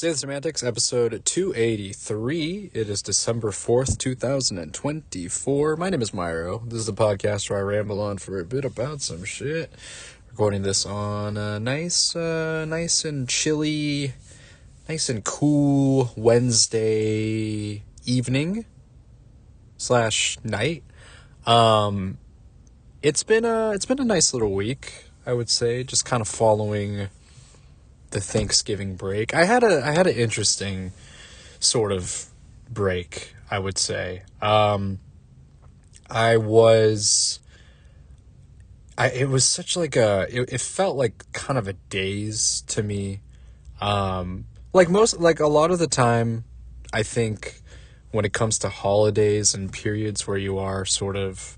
Say the Semantics, episode 283. It is December 4th, 2024. My name is Myro. This is the podcast where I ramble on for a bit about some shit. Recording this on a nice and chilly, nice and cool Wednesday evening / night. It's been a nice little week, I would say, just kind of following the Thanksgiving break. I had an interesting sort of break, I would say. It was such like it felt like kind of a daze to me. A lot of the time, I think when it comes to holidays and periods where you are sort of,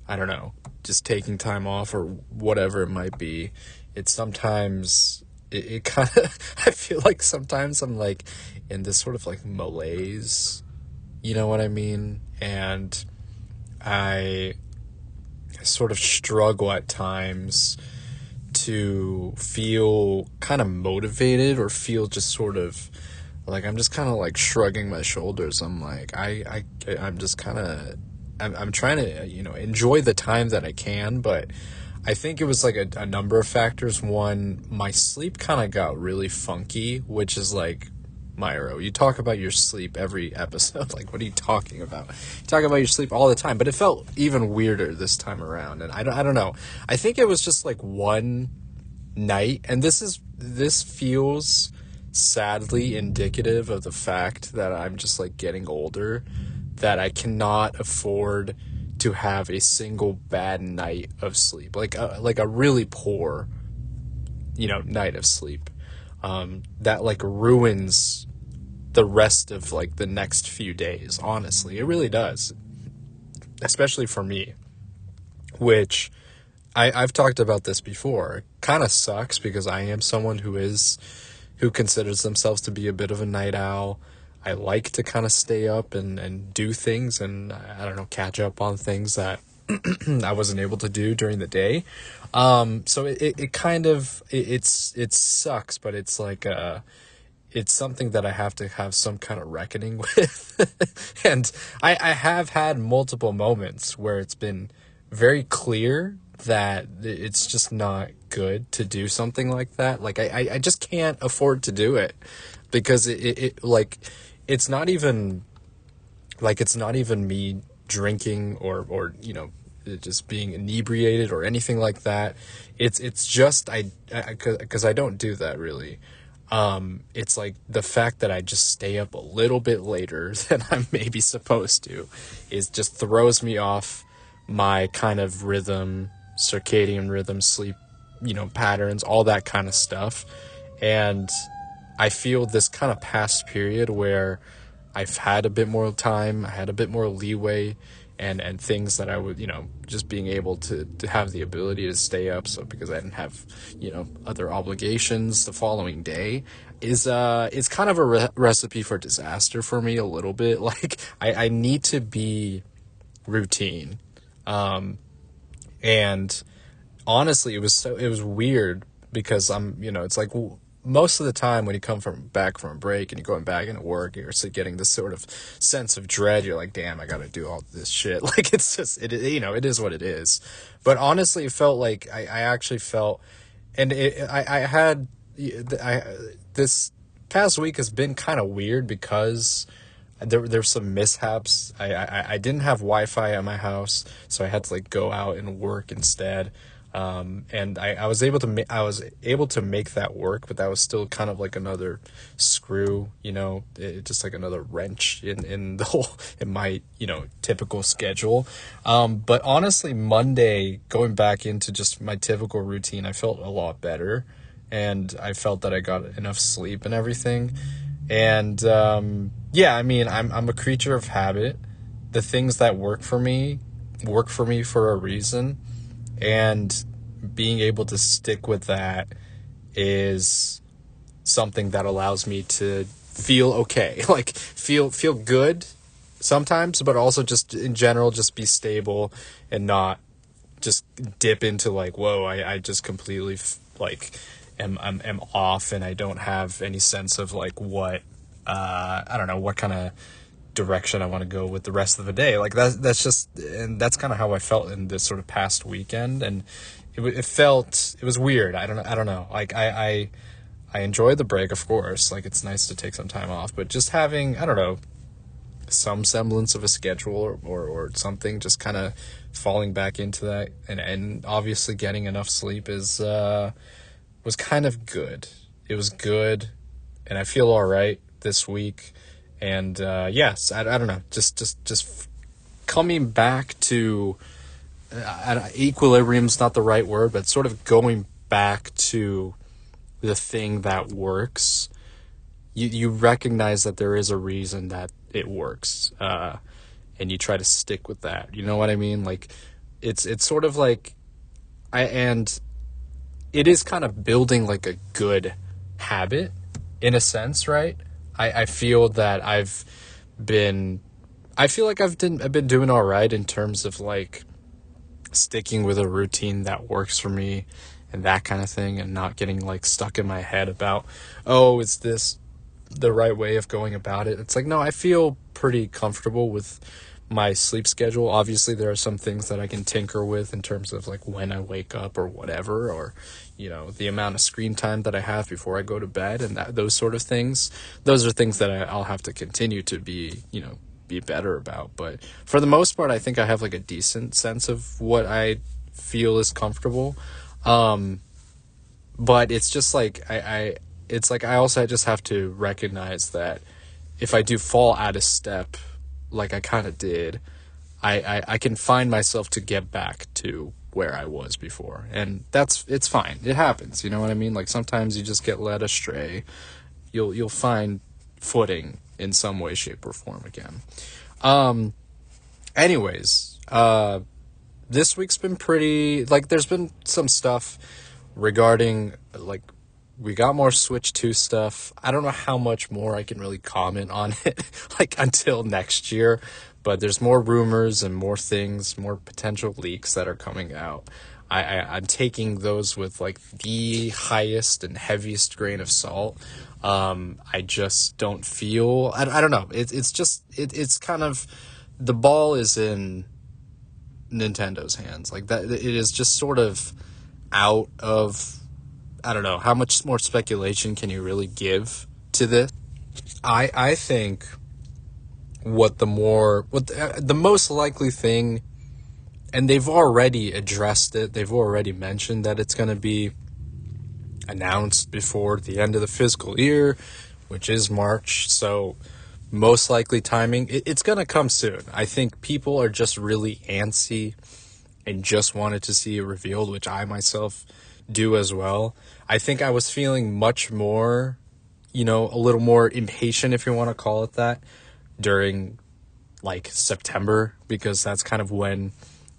I don't know, just taking time off or whatever it might be, it's sometimes it kind of, I feel like sometimes I'm like in this sort of like malaise, you know what I mean? And I sort of struggle at times to feel kind of motivated or feel just sort of like I'm just kind of like shrugging my shoulders. I'm like, I'm just kind of, I'm trying to, enjoy the time that I can, but I think it was like a number of factors. One, my sleep kind of got really funky, which is like, Myro, you talk about your sleep every episode. Like, what are you talking about? You talk about your sleep all the time, but it felt even weirder this time around. And I don't know. I think it was just like one night, and this feels sadly indicative of the fact that I'm just like getting older, that I cannot afford to have a single bad night of sleep, like a really poor, night of sleep, that like ruins the rest of like the next few days. Honestly, it really does, especially for me, which I've talked about this before. It kind of sucks because I am someone who considers themselves to be a bit of a night owl. I like to kind of stay up and do things and, I don't know, catch up on things that I wasn't able to do during the day. So it sucks, but it's like, it's something that I have to have some kind of reckoning with. And I have had multiple moments where it's been very clear that it's just not good to do something like that. Like, I just can't afford to do it because it's not even me drinking or just being inebriated or anything like that. It's just because I don't do that really. It's like the fact that I just stay up a little bit later than I'm maybe supposed to just throws me off my kind of rhythm, circadian rhythm, sleep, patterns, all that kind of stuff. And I feel this kind of past period where I've had a bit more time, I had a bit more leeway, and things that I would, just being able to have the ability to stay up. So because I didn't have, other obligations the following day is it's kind of a recipe for disaster for me a little bit. Like I need to be routine. And honestly, it was weird because it's like, most of the time when you come back from a break and you're going back into work, you're getting this sort of sense of dread. You're like, damn, I got to do all this shit. Like, it's just, it is what it is. But honestly, it felt like I actually felt, and this past week has been kind of weird because there's some mishaps. I didn't have Wi-Fi at my house, so I had to like go out and work instead. And I was able to make that work, but that was still kind of like another screw, just like another wrench in the whole, in my, typical schedule. But honestly, Monday, going back into just my typical routine, I felt a lot better, and I felt that I got enough sleep and everything. And, yeah, I mean, I'm a creature of habit. The things that work for me for a reason. And being able to stick with that is something that allows me to feel okay, like feel good sometimes, but also just in general, just be stable and not just dip into like, whoa, I just completely am off, and I don't have any sense of like what I don't know what kind of direction I want to go with the rest of the day. Like that's just, and that's kind of how I felt in this sort of past weekend, and it was weird. I don't know. Like I enjoyed the break, of course. Like it's nice to take some time off, but just having, I don't know, some semblance of a schedule or something, just kind of falling back into that, and obviously getting enough sleep was kind of good. It was good, and I feel all right this week. And yes, I don't know, just coming back to equilibrium's not the right word, but sort of going back to the thing that works. You recognize that there is a reason that it works, and you try to stick with that. You know what I mean? Like it's sort of like and it is kind of building like a good habit in a sense, right? I feel that I've been doing all right in terms of like sticking with a routine that works for me and that kind of thing, and not getting like stuck in my head about, oh, is this the right way of going about it? It's like, no, I feel pretty comfortable with my sleep schedule. Obviously there are some things that I can tinker with in terms of like when I wake up or whatever, or the amount of screen time that I have before I go to bed, and those sort of things. Those are things that I'll have to continue to be better about. But for the most part, I think I have like a decent sense of what I feel is comfortable. But it's just like it's like I also just have to recognize that if I do fall out of step, like I kind of did, I can find myself to get back to where I was before, and it's fine. It happens, you know what I mean? Like sometimes you just get led astray. You'll find footing in some way, shape, or form again. Anyways, this week's been pretty, like there's been some stuff regarding like we got more Switch 2 stuff. I don't know how much more I can really comment on it like until next year, but there's more rumors and more things, more potential leaks that are coming out. I'm taking those with like the highest and heaviest grain of salt. I just don't feel, I don't know. It's kind of, the ball is in Nintendo's hands. Like that, it is just sort of out of, I don't know, how much more speculation can you really give to this? I think the most likely thing, and they've already addressed it, they've already mentioned that it's going to be announced before the end of the fiscal year, which is March, so most likely timing, it's going to come soon. I think people are just really antsy and just wanted to see it revealed, which I myself do as well. I think I was feeling much more, a little more impatient, if you want to call it that, during like September, because that's kind of when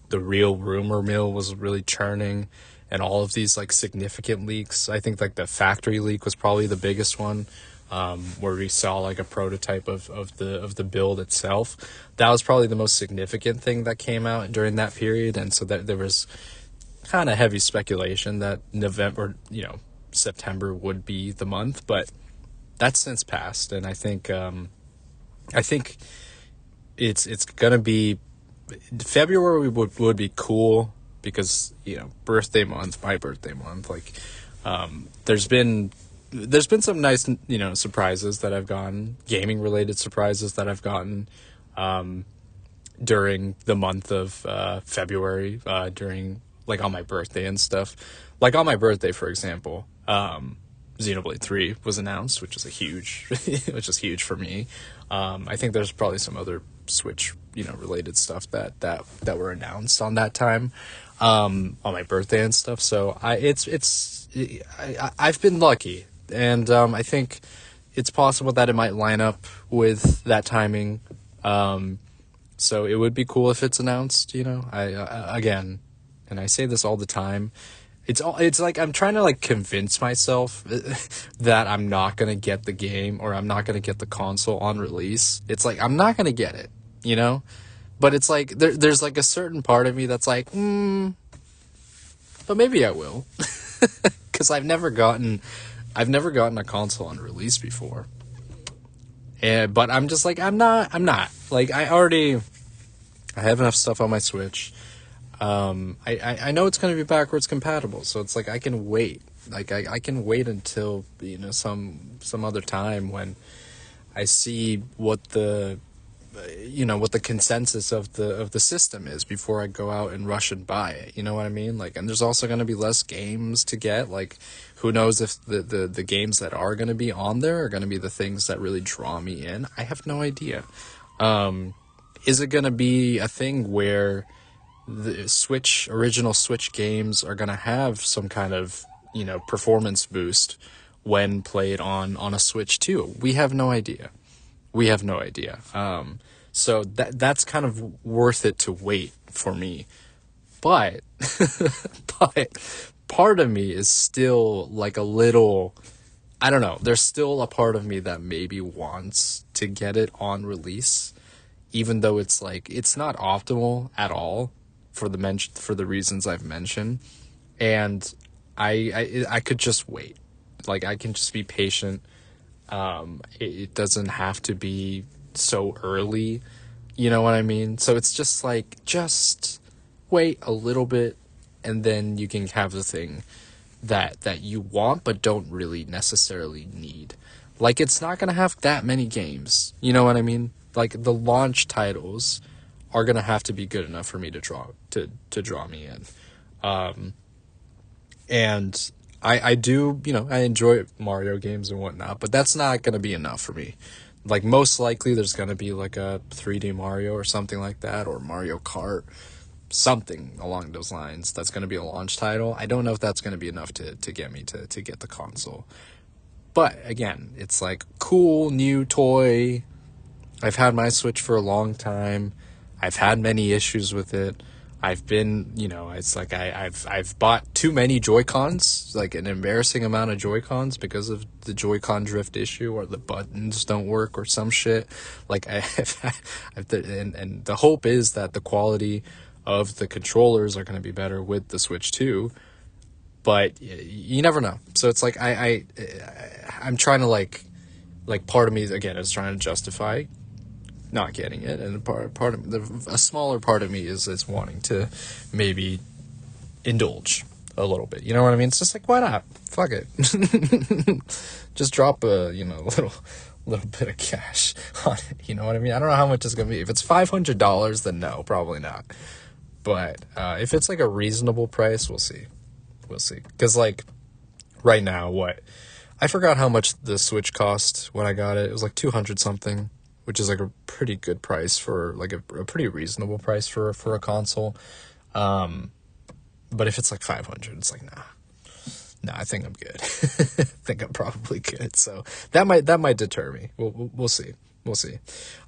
the real rumor mill was really churning, and all of these like significant leaks. I think like the factory leak was probably the biggest one, where we saw like a prototype of the build itself. That was probably the most significant thing that came out during that period, and so that there was kind of heavy speculation that September would be the month, but that's since passed, and I think it's gonna be February would be cool because birthday month, my birthday month. Like there's been some nice surprises that I've gotten, gaming related surprises that I've gotten during the month of February, during like on my birthday and stuff. Like on my birthday, for example, Xenoblade 3 was announced, which is huge for me. I think there's probably some other Switch related stuff that were announced on that time, on my birthday and stuff. So I've been lucky, and I think it's possible that it might line up with that timing. So it would be cool if it's announced. Again, and I say this all the time, it's like I'm trying to like convince myself that I'm not gonna get the game, or I'm not gonna get the console on release. It's like I'm not gonna get it, but it's like there's like a certain part of me that's like, but maybe I will. because I've never gotten a console on release before. But I'm just like, I'm not. Like, I have enough stuff on my Switch. I know it's going to be backwards compatible, so it's like I can wait. Like, I can wait until, some other time when I see what the consensus of the system is before I go out and rush and buy it. You know what I mean? Like, and there's also going to be less games to get. Like, who knows if the games that are going to be on there are going to be the things that really draw me in? I have no idea. Is it going to be a thing where the original Switch games are going to have some kind of, performance boost when played on a Switch too? We have no idea. So that's kind of worth it to wait for me. But, but part of me is still like a little, I don't know, there's still a part of me that maybe wants to get it on release, even though it's like, it's not optimal at all for the reasons I've mentioned. And I could just wait. Like, I can just be patient. It doesn't have to be so early, you know what I mean? So it's just like, just wait a little bit, and then you can have the thing that you want but don't really necessarily need. Like, it's not gonna have that many games, you know what I mean? Like, the launch titles are gonna have to be good enough for me to draw me in. And I do, I enjoy Mario games and whatnot, but that's not going to be enough for me. Like, most likely there's going to be like a 3D Mario or something like that, or Mario Kart, something along those lines that's going to be a launch title. I don't know if that's going to be enough to get me to get the console. But again, it's like, cool new toy. I've had my Switch for a long time. I've had many issues with it. I've been, it's like I've bought too many Joy-Cons, like an embarrassing amount of Joy-Cons because of the Joy-Con drift issue, or the buttons don't work or some shit. Like, and the hope is that the quality of the controllers are going to be better with the Switch 2, but you never know. So it's like I'm trying to like part of me again is trying to justify not getting it, and a smaller part of me is wanting to maybe indulge a little bit. You know what I mean? It's just like, why not? Fuck it. Just drop a little bit of cash on it. You know what I mean? I don't know how much it's gonna be. If it's $500, then no, probably not. But if it's like a reasonable price, we'll see. Because like right now, I forgot how much the Switch cost when I got it. It was like 200 something. Which is like a pretty good price for like a pretty reasonable price for a console. But if it's like 500, it's like, nah, I think I'm good. I think I'm probably good. So that might deter me. We'll see.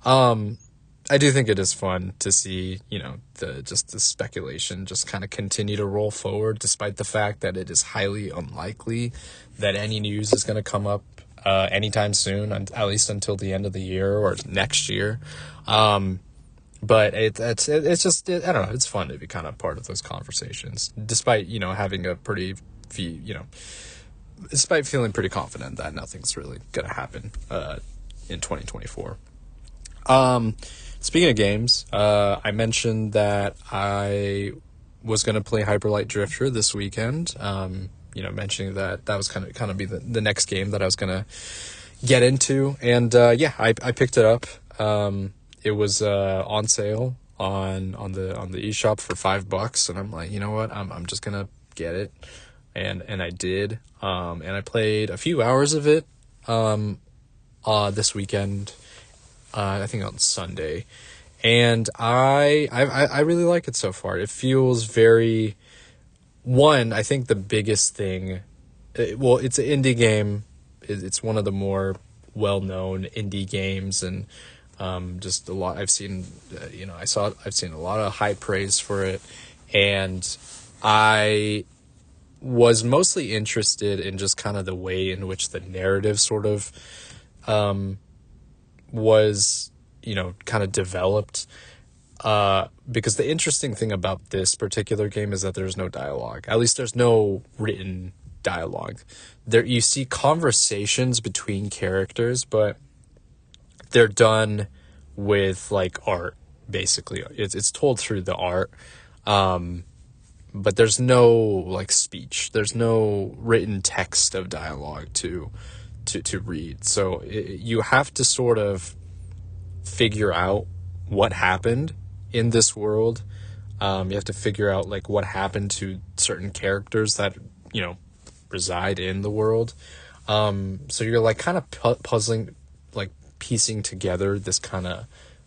I do think it is fun to see, the speculation just kind of continue to roll forward, despite the fact that it is highly unlikely that any news is going to come up anytime soon, at least until the end of the year or next year. But it's just, I don't know, it's fun to be kind of part of those conversations, despite, having despite feeling pretty confident that nothing's really going to happen in 2024. Speaking of games, I mentioned that I was going to play Hyper Light Drifter this weekend. Mentioning that was kind of be the next game that I was going to get into. And, I picked it up. It was, on sale on the eShop for $5. And I'm like, you know what? I'm just going to get it. And I did. And I played a few hours of it, this weekend, I think on Sunday. And I really like it so far. It feels very, I think the biggest thing, it's an indie game. It's one of the more well-known indie games, and just a lot. I've seen, I've seen a lot of high praise for it, and I was mostly interested in just kind of the way in which the narrative sort of was, kind of developed. Because the interesting thing about this particular game is that there's no dialogue. At least there's no written dialogue. There you see conversations between characters, but they're done with like art. Basically, it's told through the art. But there's no like speech. There's no written text of dialogue to read. So you have to sort of figure out what happened in this world. You have to figure out like what happened to certain characters that, reside in the world. So you're like kind of puzzling, like piecing together this kind of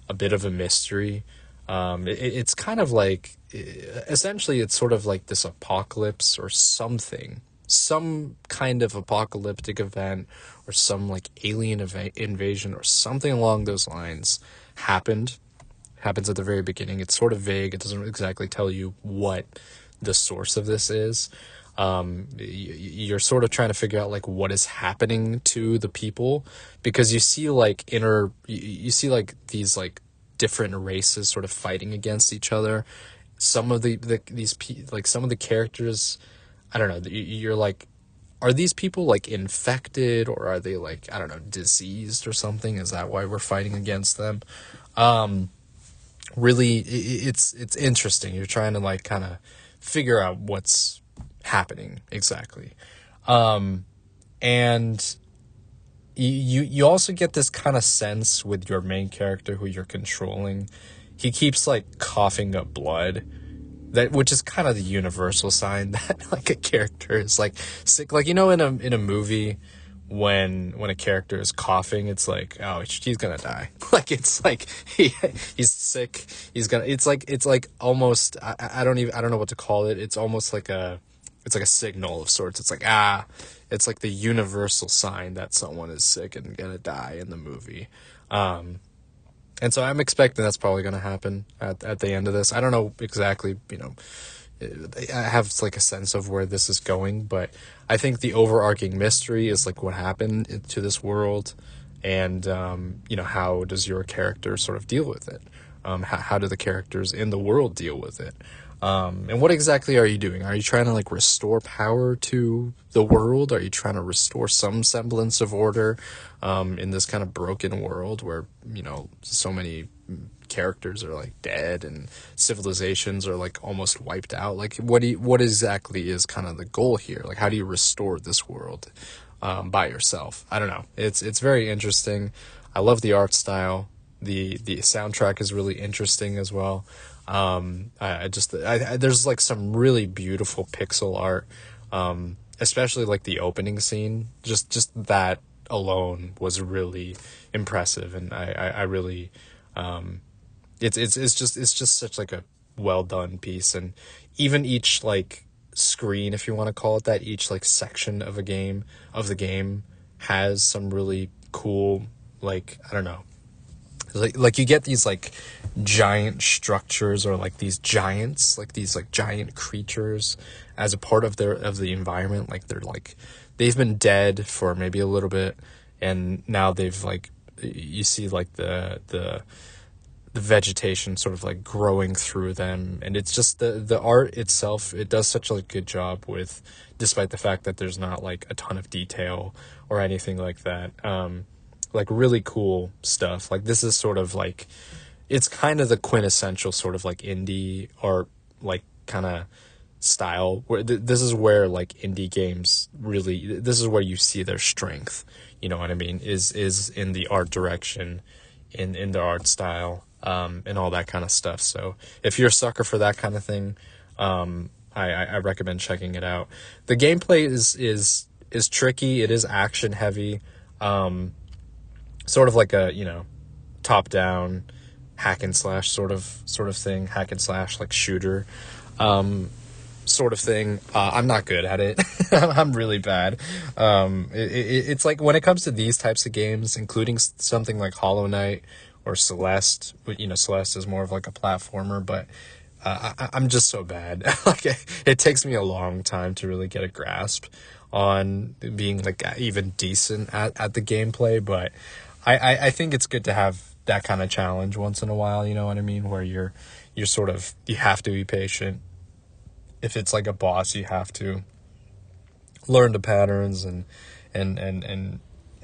a bit of a mystery. It's kind of like, essentially it's sort of like this apocalypse or something, some kind of apocalyptic event or some like alien invasion or something along those lines happens at the very beginning. It's sort of vague. It doesn't exactly tell you what the source of this is. You're sort of trying to figure out like what is happening to the people, because you see like you see like these like different races sort of fighting against each other. Some of some of the characters, I don't know, you're like, are these people like infected, or are they like, I don't know, diseased or something? Is that why we're fighting against them? Really, it's interesting. You're trying to like kind of figure out what's happening exactly. And you also get this kind of sense with your main character who you're controlling. He keeps like coughing up blood, which is kind of the universal sign that like a character is like sick. Like, in a movie when a character is coughing, it's like, oh, he's gonna die. Like, it's like he's sick. It's like almost, I don't know what to call it. It's almost like it's like a signal of sorts. It's like, it's like the universal sign that someone is sick and gonna die in the movie. And so I'm expecting that's probably going to happen at the end of this. I don't know exactly, I have like a sense of where this is going, but I think the overarching mystery is like what happened to this world, and, how does your character sort of deal with it? How do the characters in the world deal with it? And what exactly are you doing? Are you trying to like restore power to the world? Are you trying to restore some semblance of order in this kind of broken world where, so many characters are like dead and civilizations are like almost wiped out? Like, what exactly is kind of the goal here? Like, how do you restore this world by yourself? I don't know. It's very interesting. I love the art style. The soundtrack is really interesting as well. There's like some really beautiful pixel art, especially like the opening scene. Just that alone was really impressive, and I really, it's just such like a well done piece. And even each like screen, if you want to call it that, each like section of the game has some really cool, like, I don't know, like you get these like giant structures, or like these giants, like these like giant creatures as a part of the environment. Like they've been dead for maybe a little bit, and now they've like, you see like the vegetation sort of like growing through them, and it's just the art itself, it does such a good job with, despite the fact that there's not like a ton of detail or anything like that. Like really cool stuff. Like, this is sort of like, it's kind of the quintessential sort of like indie art, like kind of style, where this is where like indie games really, this is where you see their strength, you know what I mean, is in the art direction, in the art style, and all that kind of stuff. So if you're a sucker for that kind of thing, I recommend checking it out. The gameplay is tricky. It is action heavy, sort of like a, top down hack and slash sort of thing, hack and slash like shooter sort of thing. I'm not good at it. I'm really bad. It's like, when it comes to these types of games, including something like Hollow Knight or Celeste, but Celeste is more of like a platformer, but I'm just so bad. Like, it takes me a long time to really get a grasp on being like even decent at the gameplay, but I think it's good to have that kind of challenge once in a while, you know what I mean, where you're sort of, you have to be patient. If it's like a boss, you have to learn the patterns and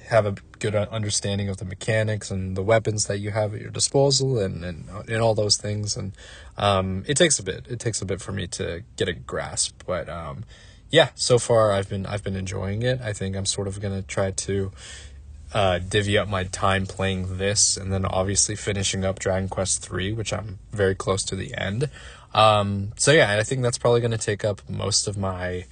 have a good understanding of the mechanics and the weapons that you have at your disposal and all those things. And it takes a bit for me to get a grasp, but yeah, so far I've been enjoying it. I think I'm sort of gonna try to divvy up my time playing this, and then obviously finishing up Dragon Quest 3, which I'm very close to the end. So yeah, I think that's probably going to take up most of my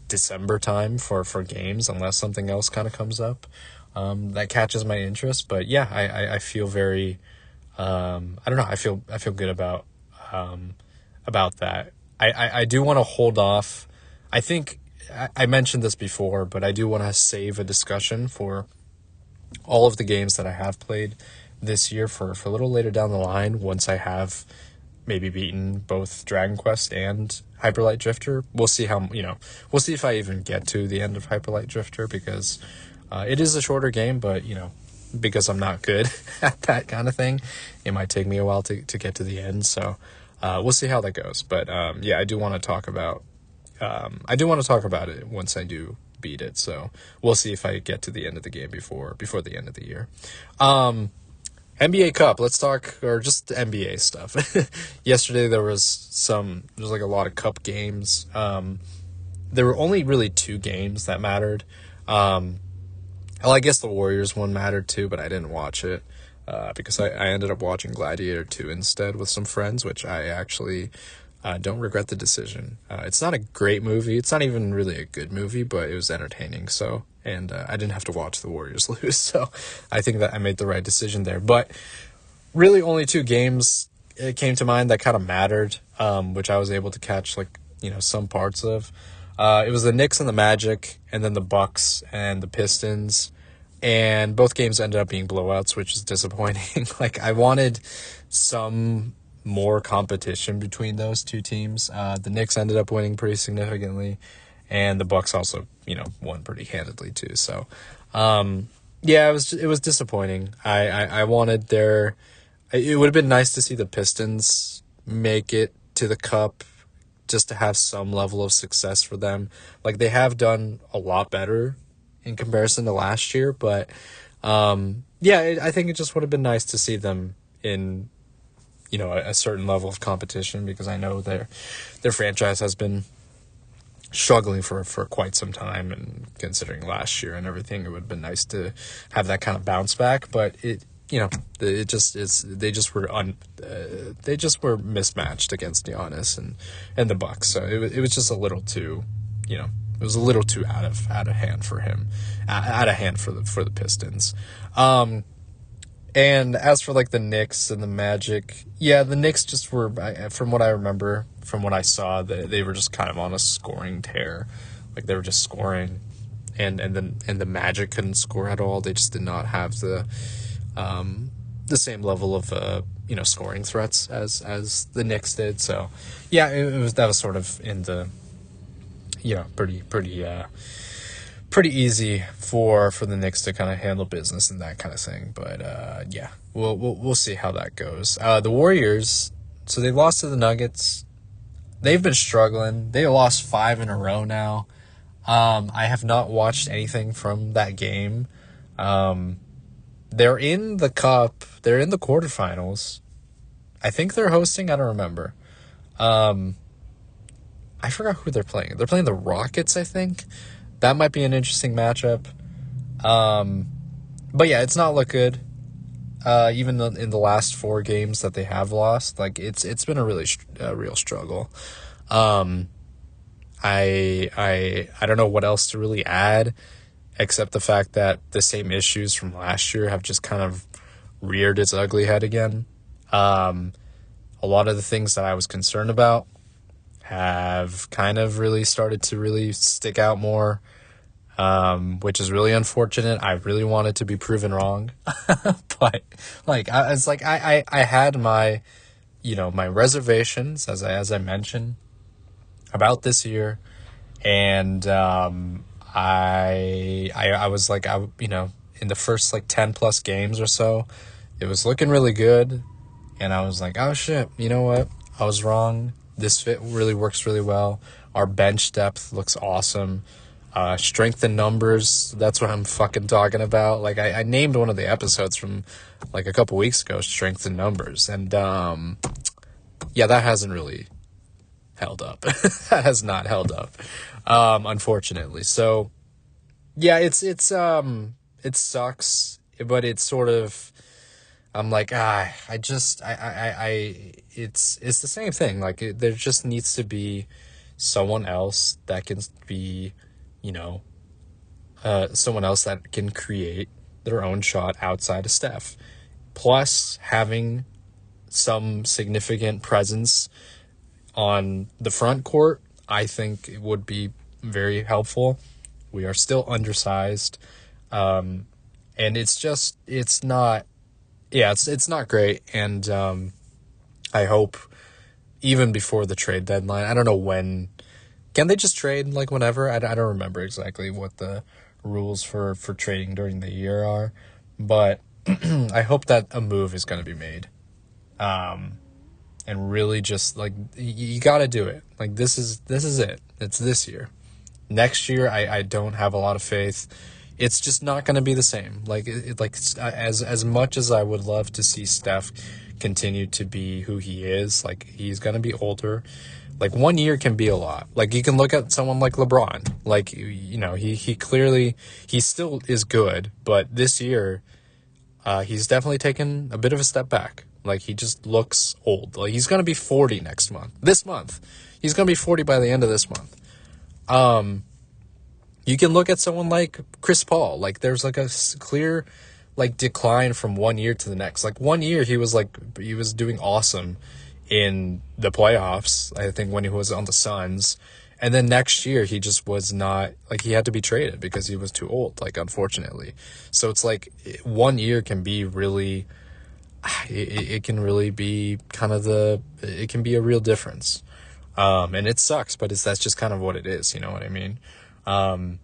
December time for games, unless something else kind of comes up that catches my interest. But yeah, I feel very I don't know, I feel good about that. I do want to hold off. I think I mentioned this before, but I do want to save a discussion for all of the games that I have played this year for a little later down the line, once I have maybe beaten both Dragon Quest and Hyper Light Drifter. We'll see we'll see if I even get to the end of Hyper Light Drifter, because it is a shorter game, but because I'm not good at that kind of thing, it might take me a while to get to the end. So we'll see how that goes. But yeah, I do want to talk about it once I do beat it. So we'll see if I get to the end of the game before the end of the year. NBA Cup, let's talk, or just NBA stuff. Yesterday there was like a lot of Cup games. There were only really 2 games that mattered. Well, I guess the Warriors one mattered too, but I didn't watch it because I ended up watching Gladiator 2 instead with some friends, which I actually don't regret the decision. It's not a great movie. It's not even really a good movie, but it was entertaining. So, and I didn't have to watch the Warriors lose. So I think that I made the right decision there. But really only 2 games came to mind that kind of mattered, which I was able to catch some parts of. It was the Knicks and the Magic, and then the Bucks and the Pistons. And both games ended up being blowouts, which is disappointing. I wanted some more competition between those 2 teams. The Knicks ended up winning pretty significantly, and the Bucks also, won pretty handedly too. So, yeah, it was disappointing. I wanted it would have been nice to see the Pistons make it to the Cup, just to have some level of success for them. They have done a lot better in comparison to last year, but yeah, I think it just would have been nice to see them in a certain level of competition, because I know their franchise has been struggling for quite some time, and considering last year and everything, it would have been nice to have that kind of bounce back. But they just were mismatched against Giannis and the Bucks. So it was just a little too, it was a little too out of hand for him, out of hand for the Pistons. And as for the Knicks and the Magic, yeah, the Knicks just were, from what I remember, from what I saw, they were just kind of on a scoring tear. They were just scoring, and the Magic couldn't score at all. They just did not have the same level of scoring threats as the Knicks did. So yeah, that was sort of in the pretty easy for the Knicks to kind of handle business and that kind of thing. But yeah, we'll see how that goes. The Warriors, so they lost to the Nuggets. They've been struggling. They lost 5 in a row now. I have not watched anything from that game. They're in the Cup. They're in the quarterfinals. I think they're hosting. I don't remember. I forgot who they're playing. They're playing the Rockets, I think. That might be an interesting matchup. But yeah, it's not looked good. Even in the last 4 games that they have lost, it's been a real struggle. I don't know what else to really add, except the fact that the same issues from last year have just kind of reared its ugly head again. A lot of the things that I was concerned about have kind of really started to really stick out more, which is really unfortunate. I really wanted to be proven wrong, but I had my, my reservations, as I mentioned, about this year, and I was in the first 10 plus games or so, it was looking really good, and I was like, oh shit, you know what? I was wrong. This fit really works really well. Our bench depth looks awesome. Strength in numbers, that's what I'm fucking talking about. Like, I named one of the episodes from, like, a couple weeks ago, Strength in Numbers. And, yeah, that hasn't really held up. That has not held up, unfortunately. So, yeah, it sucks, but it's sort of, I'm like, it's the same thing. Like, there just needs to be someone else that can be, you know, someone else that can create their own shot outside of Steph. Plus, having some significant presence on the front court, I think it would be very helpful. We are still undersized. And it's not great. And I hope even before the trade deadline, I don't know when, can they just trade like whenever? I don't remember exactly what the rules for trading during the year are, but I hope that a move is going to be made. And really just like, you got to do it. Like, this is it. It's this year. Next year, I don't have a lot of faith. It's just not going to be the same. Like, as much as I would love to see Steph continue to be who he is, like, he's going to be older. Like, 1 year can be a lot. Like, you can look at someone like LeBron. Like, you know, he clearly, he still is good, but this year, he's definitely taken a bit of a step back. Like, he just looks old. Like, he's going to be 40 next month. This month. He's going to be 40 by the end of this month. You can look at someone like Chris Paul. Like, there's like a clear, like, decline from 1 year to the next. Like, 1 year he was doing awesome in the playoffs, I think, when he was on the Suns. And then next year he just was not, like, he had to be traded because he was too old, like, unfortunately. So it's like 1 year can be really, it can really be kind of it can be a real difference. And it sucks, but that's just kind of what it is. You know what I mean? I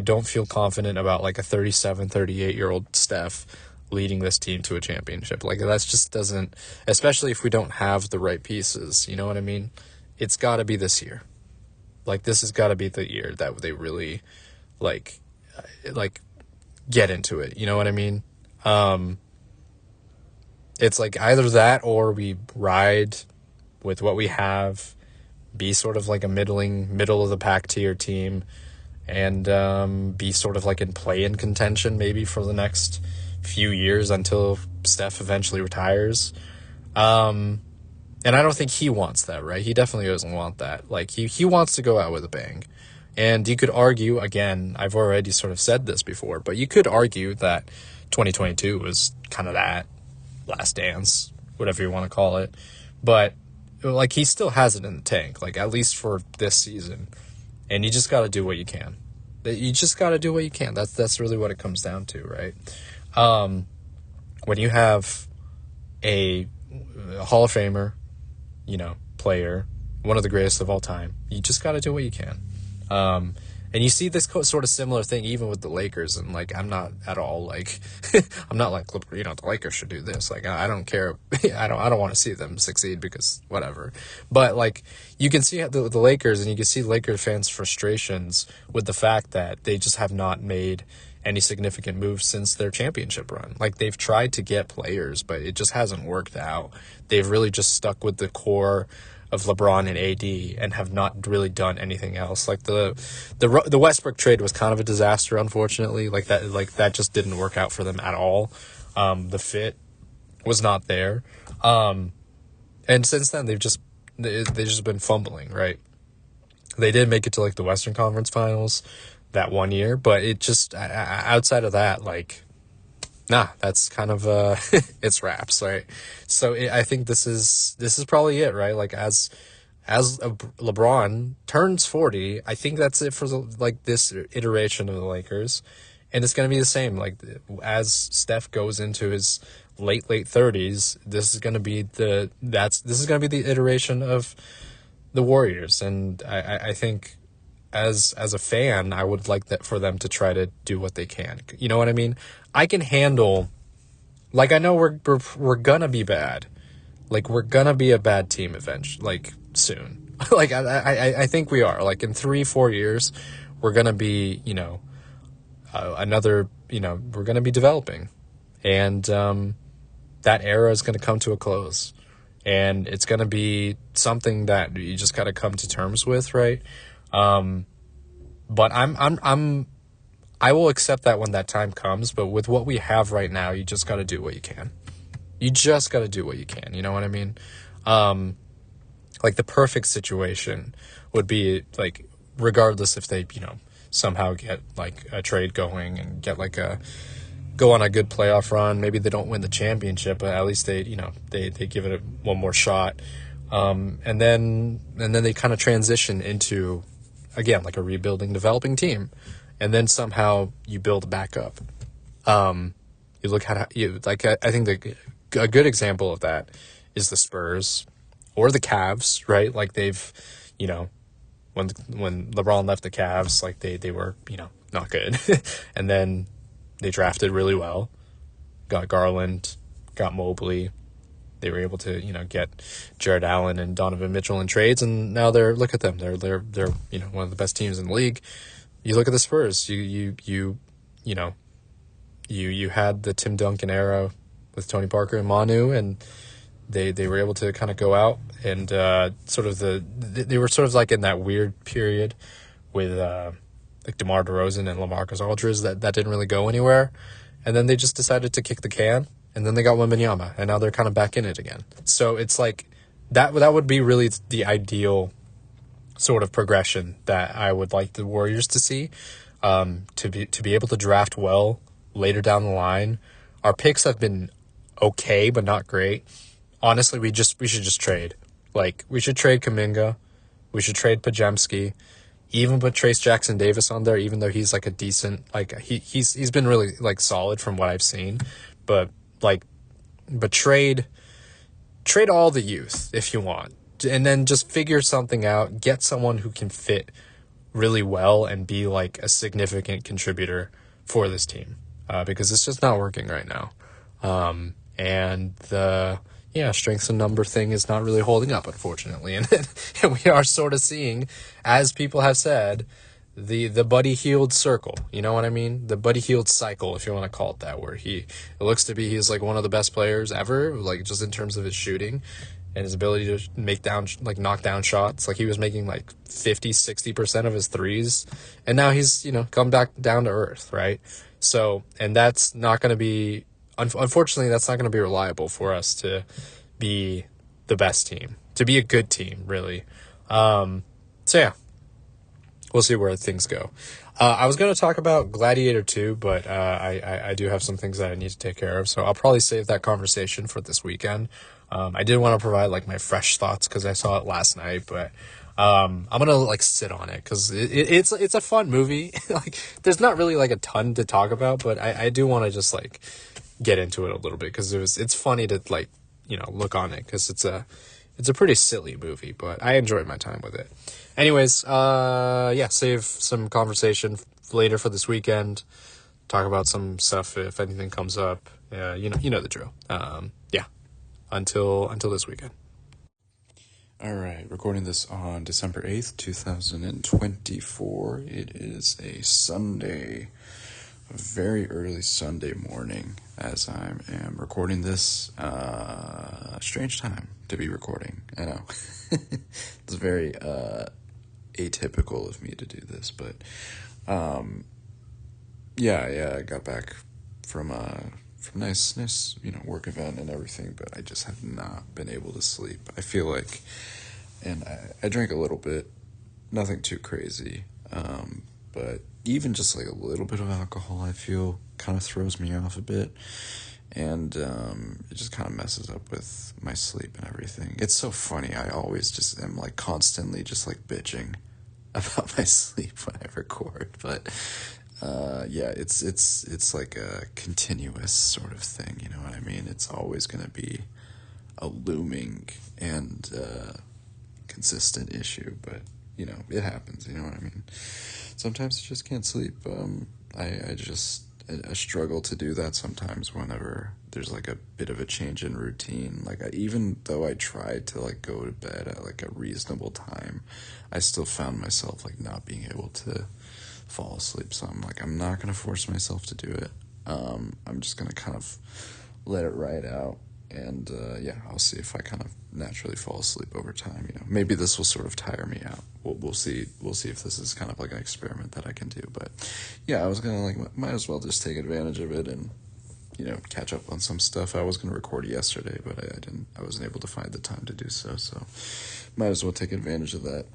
don't feel confident about like a 37, 38-year-old Steph leading this team to a championship. Like, that just doesn't, especially if we don't have the right pieces. You know what I mean? It's got to be this year. Like, this has got to be the year that they really like get into it. You know what I mean? It's like either that or we ride with what we have, be sort of like a middle of the pack tier team, and be sort of like in play-in contention maybe for the next few years until Steph eventually retires. And I don't think he wants that, right? He definitely doesn't want that. Like, he wants to go out with a bang. And you could argue, again, I've already sort of said this before, but you could argue that 2022 was kind of that last dance, whatever you want to call it. But, like, he still has it in the tank, like, at least for this season. And you just got to do what you can. You just got to do what you can. That's really what it comes down to, right? When you have a Hall of Famer, you know, player, one of the greatest of all time, you just got to do what you can. And you see this sort of similar thing even with the Lakers, and like, I'm not at all like, I'm not like, you know, the Lakers should do this. Like, I don't care. I don't want to see them succeed because whatever. But like, you can see the Lakers, and you can see Laker fans' frustrations with the fact that they just have not made any significant moves since their championship run. Like, they've tried to get players, but it just hasn't worked out. They've really just stuck with the core of LeBron and AD and have not really done anything else. Like, the Westbrook trade was kind of a disaster, unfortunately. Like, that just didn't work out for them at all. The fit was not there. And since then they've just been fumbling, right? They did make it to like the Western Conference Finals that 1 year, but it just, outside of that, like, nah, that's kind of it's wraps, right? So I think this is probably it, right? Like, as LeBron turns 40, I think that's it for this iteration of the Lakers, and it's going to be the same. Like, as Steph goes into his late 30s, this is going to be the iteration of the Warriors, and I think, as a fan, I would like that for them to try to do what they can. You know what I mean? I can handle, like, I know we're gonna be bad. Like, we're gonna be a bad team eventually, like, soon. Like, I think we are. Like, in 3-4 years, we're going to be, we're going to be developing. And that era is going to come to a close. And it's going to be something that you just got to come to terms with, right? But I will accept that when that time comes. But with what we have right now, you just got to do what you can. You just got to do what you can. You know what I mean? Like the perfect situation would be like, regardless if they, somehow get like a trade going and get like go on a good playoff run. Maybe they don't win the championship, but at least they give it one more shot. And then they kind of transition into, again, like a rebuilding, developing team. And then somehow you build back up. You look at I think a good example of that is the Spurs or the Cavs, right? Like they've, when LeBron left the Cavs, like they were, not good. And then they drafted really well, got Garland, got Mobley. They were able to, get Jared Allen and Donovan Mitchell in trades, and now look at them. They're one of the best teams in the league. You look at the Spurs. You had the Tim Duncan era with Tony Parker and Manu, and they were able to kind of go out and they were sort of like in that weird period with like DeMar DeRozan and LaMarcus Aldridge that didn't really go anywhere, and then they just decided to kick the can, and then they got Wembanyama, and now they're kind of back in it again. So it's like that would be really the ideal sort of progression that I would like the Warriors to see, to be able to draft well later down the line. Our picks have been okay, but not great. Honestly, we should just trade. Like, we should trade Kuminga. We should trade Pajemski. Even put Trace Jackson Davis on there, even though he's like a decent, like he's been really like solid from what I've seen. But trade all the youth if you want. And then just figure something out. Get someone who can fit really well and be like a significant contributor for this team. Because it's just not working right now. And the strengths and number thing is not really holding up, unfortunately. And we are sort of seeing, as people have said, the Buddy Hield circle. You know what I mean? The Buddy Hield cycle, if you want to call it that, where it looks to be he's like one of the best players ever, like just in terms of his shooting and his ability to knock down shots. Like he was making like 50-60% of his threes, and now he's come back down to earth, right? So, and that's not going to be. Unfortunately, that's not going to be reliable for us to be the best team, to be a good team, really. So yeah, we'll see where things go. I was going to talk about Gladiator 2, but I do have some things that I need to take care of, so I'll probably save that conversation for this weekend. I did want to provide like my fresh thoughts because I saw it last night, but I'm gonna like sit on it because it's a fun movie. Like, there's not really like a ton to talk about, but I do want to just like get into it a little bit because it's funny to like look on it because it's a pretty silly movie, but I enjoyed my time with it. Anyways, save some conversation later for this weekend. Talk about some stuff if anything comes up. You know the drill. Until this weekend. All right, recording this on December 8th, 2024. It is a Sunday, a very early Sunday morning as I am recording this. Strange time to be recording, I know. It's very atypical of me to do this, but I got back from nice work event and everything, but I just have not been able to sleep. I feel like, and I drank a little bit, nothing too crazy, but even just like a little bit of alcohol, I feel kind of throws me off a bit, and it just kind of messes up with my sleep and everything. It's so funny, I always just am like constantly just like bitching about my sleep when I record, but it's like a continuous sort of thing, you know what I mean? It's always going to be a looming and consistent issue, but it happens, you know what I mean? Sometimes you just can't sleep. I struggle to do that sometimes whenever there's like a bit of a change in routine. Like even though I tried to like go to bed at like a reasonable time, I still found myself like not being able to fall asleep. So I'm like, I'm not going to force myself to do it. I'm just going to kind of let it ride out. And yeah, I'll see if I kind of naturally fall asleep over time. Maybe this will sort of tire me out. We'll see. We'll see if this is kind of like an experiment that I can do. But yeah, I was gonna like might as well just take advantage of it and catch up on some stuff. I was gonna record yesterday, but I didn't. I wasn't able to find the time to do so. So might as well take advantage of that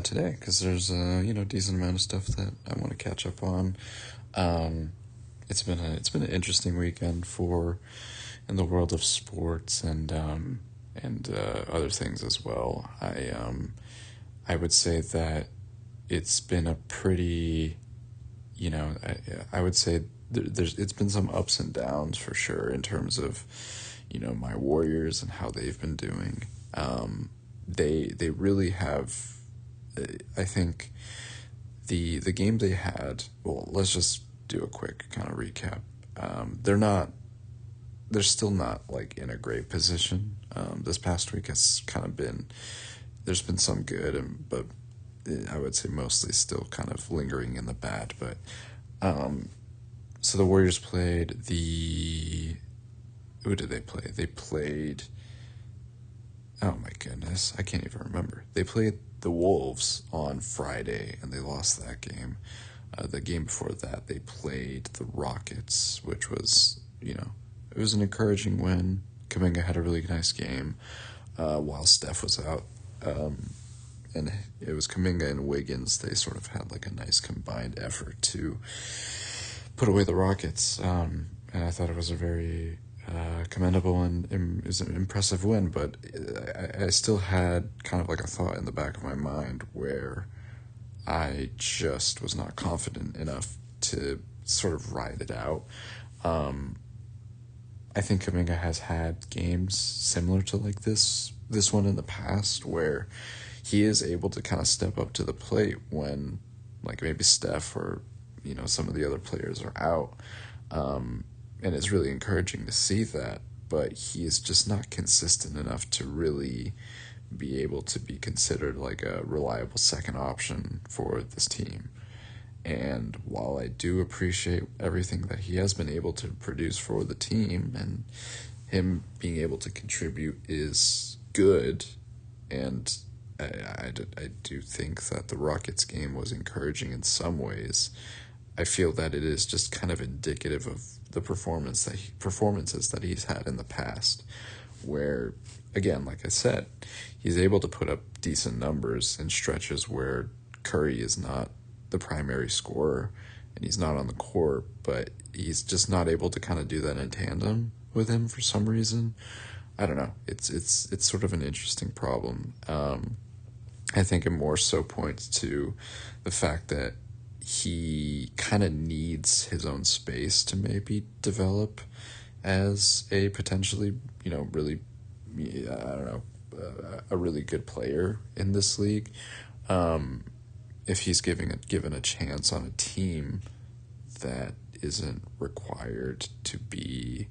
today, because there's decent amount of stuff that I want to catch up on. It's been an interesting weekend in the world of sports and other things as well. I would say that it's been a pretty, I would say it's been some ups and downs for sure in terms of my Warriors and how they've been doing. They really have. I think the game they had. Well, let's just do a quick kind of recap. They're still not like in a great position. This past week has kind of been, there's been some good, but I would say mostly still kind of lingering in the bad. But so the Warriors played who did they play? They played, oh my goodness, I can't even remember. They played the Wolves on Friday and they lost that game. The game before that, they played the Rockets, which was, it was an encouraging win. Kuminga had a really nice game while Steph was out. And it was Kuminga and Wiggins. They sort of had like a nice combined effort to put away the Rockets. And I thought it was a very commendable and it was an impressive win. But I still had kind of like a thought in the back of my mind where I just was not confident enough to sort of ride it out. I think Kuminga has had games similar to like this one in the past where he is able to kind of step up to the plate when like maybe Steph or some of the other players are out, and it's really encouraging to see that. But he is just not consistent enough to really be able to be considered like a reliable second option for this team. And while I do appreciate everything that he has been able to produce for the team and him being able to contribute is good, and I do think that the Rockets game was encouraging in some ways, I feel that it is just kind of indicative of the performances that he's had in the past, where, again, like I said, he's able to put up decent numbers in stretches where Curry is not the primary scorer and he's not on the court, but he's just not able to kind of do that in tandem with him for some reason. I don't know. It's sort of an interesting problem. I think it more so points to the fact that he kind of needs his own space to maybe develop as a potentially, really, I don't know, a really good player in this league. If he's given a chance on a team that isn't required to be,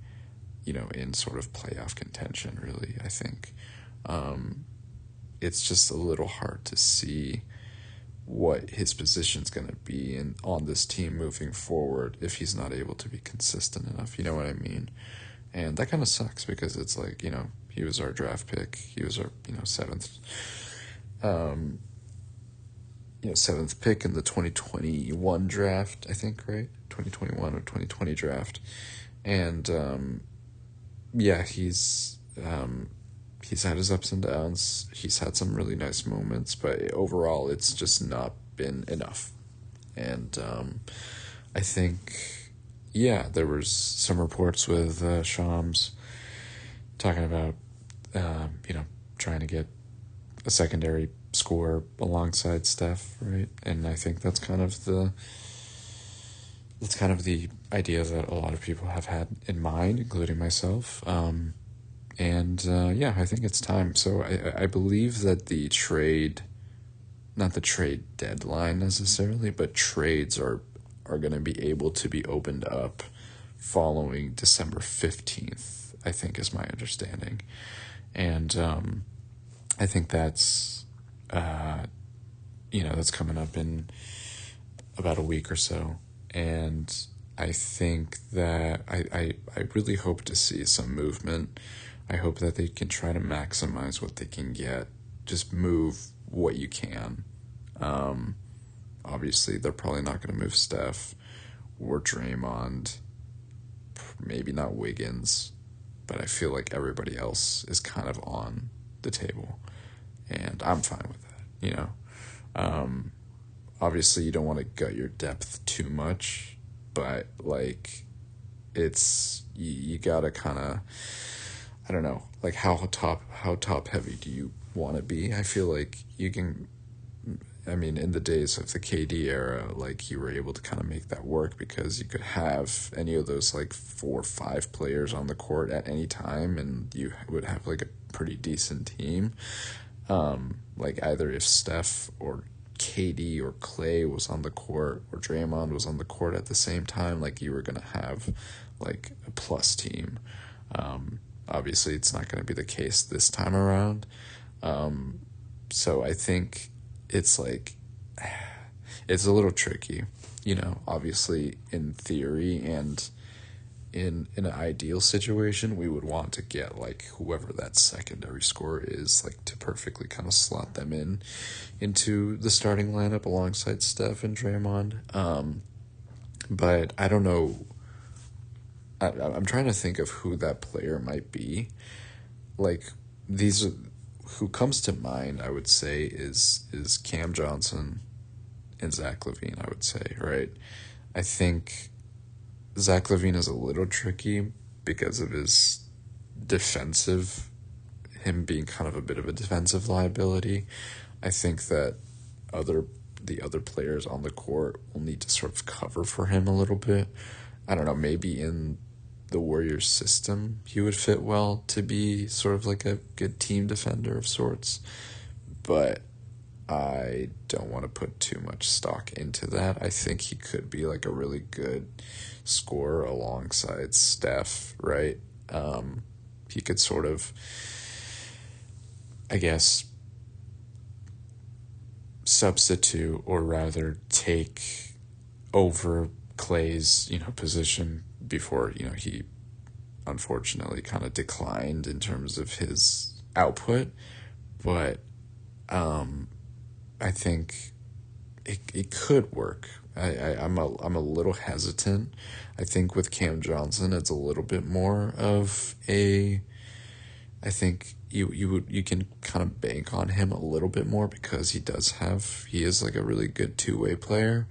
in sort of playoff contention, really, I think. It's just a little hard to see what his position's going to be on this team moving forward if he's not able to be consistent enough, you know what I mean? And that kind of sucks because it's like, he was our draft pick. He was our, seventh pick in the 2021 draft, I think, right? 2021 or 2020 draft. And, yeah, he's had his ups and downs. He's had some really nice moments, but overall it's just not been enough. And, I think, yeah, there was some reports with, Shams talking about, trying to get a secondary score alongside Steph, right? And I think that's kind of the idea that a lot of people have had in mind, including myself. Yeah, I think it's time. So I believe that not the trade deadline necessarily, but trades are going to be able to be opened up following December 15th, I think is my understanding. And I think that's, that's coming up in about a week or so, and I think that I really hope to see some movement. I hope that they can try to maximize what they can get. Just move what you can. Obviously, they're probably not going to move Steph or Draymond, maybe not Wiggins, but I feel like everybody else is kind of on the table, and I'm fine with that, you know? Obviously, you don't want to gut your depth too much, but like, you gotta kind of, I don't know, like how top heavy do you want to be? I feel like you can. I mean, in the days of the KD era, like you were able to kind of make that work because you could have any of those like 4 or 5 players on the court at any time, and you would have like a pretty decent team. Like either if Steph or KD or Clay was on the court or Draymond was on the court at the same time, like you were gonna have like a plus team. Obviously, it's not going to be the case this time around. So I think it's like it's a little tricky, you know. Obviously, in theory and in an ideal situation, we would want to get like whoever that secondary scorer is, like to perfectly kind of slot them into the starting lineup alongside Steph and Draymond. But I don't know. I'm trying to think of who that player might be. Like these, who comes to mind, I would say is Cam Johnson and Zach LaVine. I would say, right. I think Zach LaVine is a little tricky because of his defensive, him being kind of a bit of a defensive liability. I think that other the other players on the court will need to sort of cover for him a little bit. I don't know, maybe in the Warriors system he would fit well to be sort of like a good team defender of sorts. But I don't want to put too much stock into that. I think he could be like a really good scorer alongside Steph, right? He could sort of, I guess, substitute or rather take over Clay's, position before, he unfortunately kind of declined in terms of his output. But I think it could work. I'm a little hesitant. I think with Cam Johnson, it's a little bit more of a. I think you can kind of bank on him a little bit more because he is like a really good two-way player.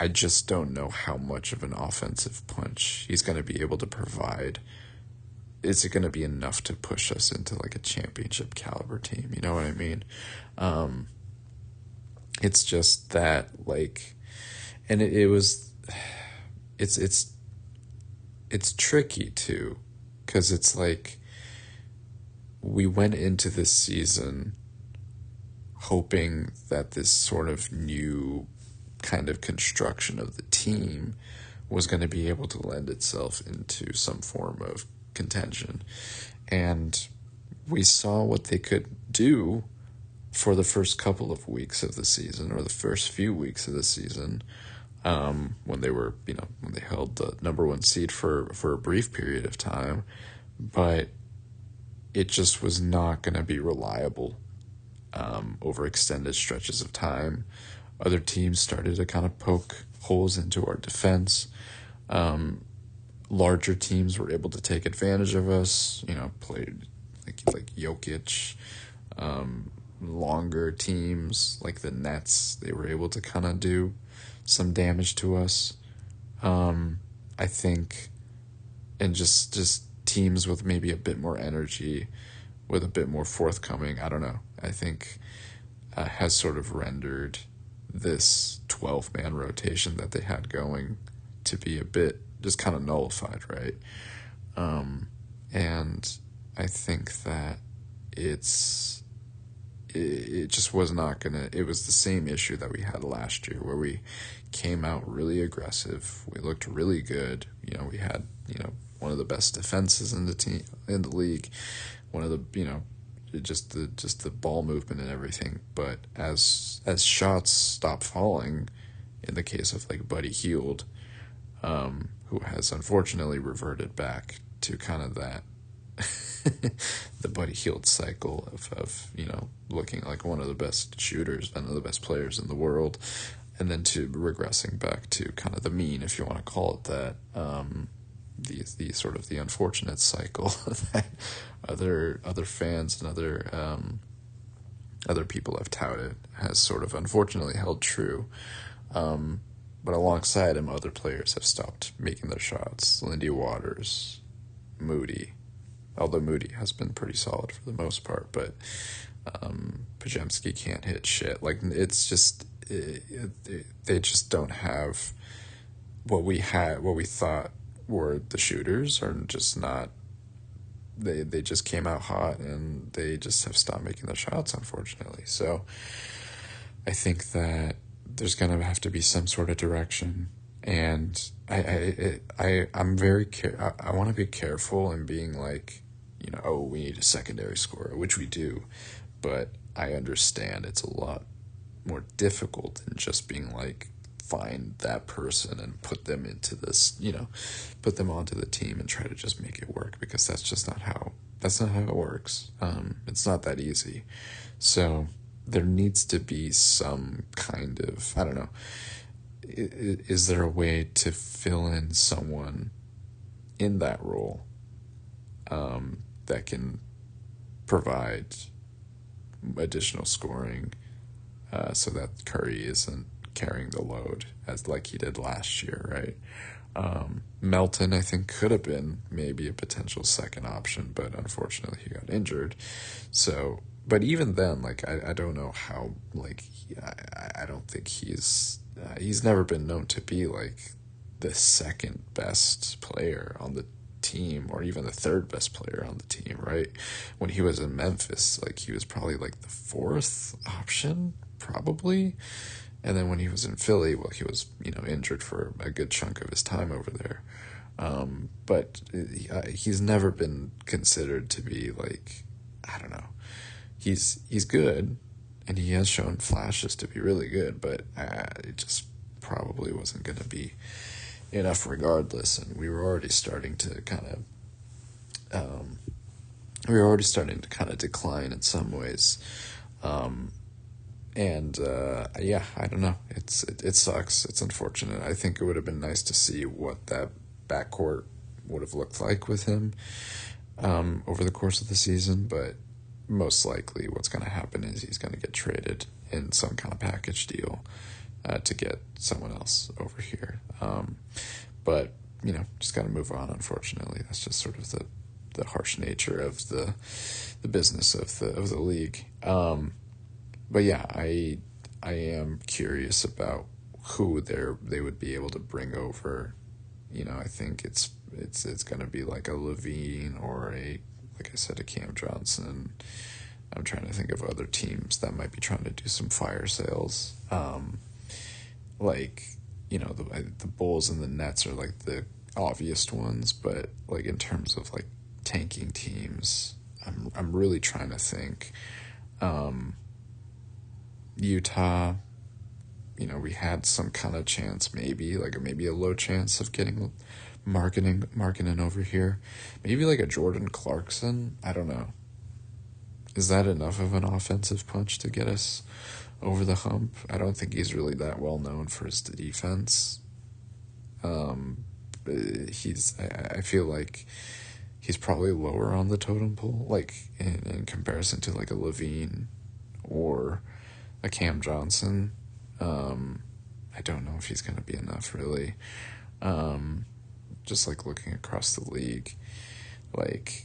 I just don't know how much of an offensive punch he's going to be able to provide. Is it going to be enough to push us into like a championship caliber team? You know what I mean? It's just that like, and it was, it's tricky too, because it's like we went into this season hoping that this sort of new kind of construction of the team was going to be able to lend itself into some form of contention. And we saw what they could do for the first couple of weeks of the season, or the first few weeks of the season, when they were, when they held the number one seed for a brief period of time. But it just was not going to be reliable over extended stretches of time. Other teams started to kind of poke holes into our defense. Larger teams were able to take advantage of us, played like Jokic. Longer teams like the Nets, they were able to kind of do some damage to us. I think, and just teams with maybe a bit more energy, with a bit more forthcoming, I don't know, I think has sort of rendered this 12-man rotation that they had going to be a bit just kind of nullified, right? And I think that it just was not gonna. It was the same issue that we had last year, where we came out really aggressive. We looked really good. We had one of the best defenses in the league. One of the just the ball movement and everything. But as shots stopped falling, in the case of like Buddy Hield, who has unfortunately reverted back to kind of that the Buddy Hield cycle of looking like one of the best shooters, one of the best players in the world, and then to regressing back to kind of the mean, if you want to call it that. The sort of the unfortunate cycle that other fans and other people have touted has sort of unfortunately held true. But alongside him, other players have stopped making their shots. Lindy Waters, Moody, although Moody has been pretty solid for the most part, but Pajemski can't hit shit. Like, it's just they just don't have what we thought were the shooters are just not. They just came out hot and they just have stopped making their shots, unfortunately. So I think that there's gonna have to be some sort of direction, and I'm very I want to be careful in being like, oh, we need a secondary scorer, which we do, but I understand it's a lot more difficult than just being like, find that person and put them into this, put them onto the team and try to just make it work, because that's not how it works. It's not that easy. So there needs to be some kind of, I don't know, is there a way to fill in someone in that role that can provide additional scoring so that Curry isn't carrying the load as like he did last year, right? Melton, I think, could have been maybe a potential second option, but unfortunately he got injured. So, but even then, like, I don't know how, like, I don't think he's never been known to be like the second best player on the team, or even the third best player on the team, right? When he was in Memphis, like, he was probably like the fourth option, probably. And then when he was in Philly, well, he was, injured for a good chunk of his time over there. But he's never been considered to be like, I don't know. He's good, and he has shown flashes to be really good, but it just probably wasn't going to be enough regardless. And we were already starting to kind of decline in some ways. Yeah, I don't know. It sucks. It's unfortunate. I think it would have been nice to see what that backcourt would have looked like with him over the course of the season, but most likely what's going to happen is he's going to get traded in some kind of package deal to get someone else over here. But just got to move on. Unfortunately, that's just sort of the harsh nature of the business of the league. But yeah, I am curious about who they would be able to bring over. I think it's going to be like a Levine or like I said, a Cam Johnson. I'm trying to think of other teams that might be trying to do some fire sales. Like, the Bulls and the Nets are like the obvious ones, but like in terms of like tanking teams, I'm really trying to think. Utah, we had some kind of chance, maybe a low chance of getting Markkinen over here. Maybe like a Jordan Clarkson. I don't know. Is that enough of an offensive punch to get us over the hump? I don't think he's really that well known for his defense. I feel like he's probably lower on the totem pole, like in comparison to like a Levine or a Cam Johnson. I don't know if he's going to be enough, really. Just like looking across the league, like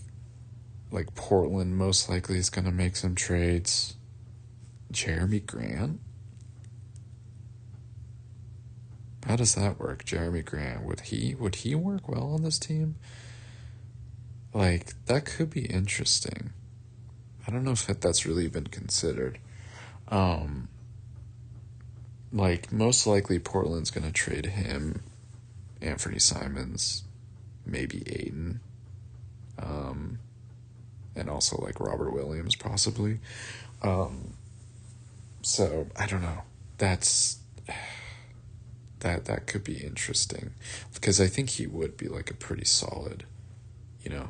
Portland most likely is going to make some trades. Jeremy Grant? How does that work? Jeremy Grant, would he work well on this team? Like, that could be interesting. I don't know if that's really been considered. Like, most likely Portland's going to trade him, Anthony Simons, maybe Aiden, and also like Robert Williams possibly. So I don't know. that could be interesting because I think he would be like a pretty solid, you know,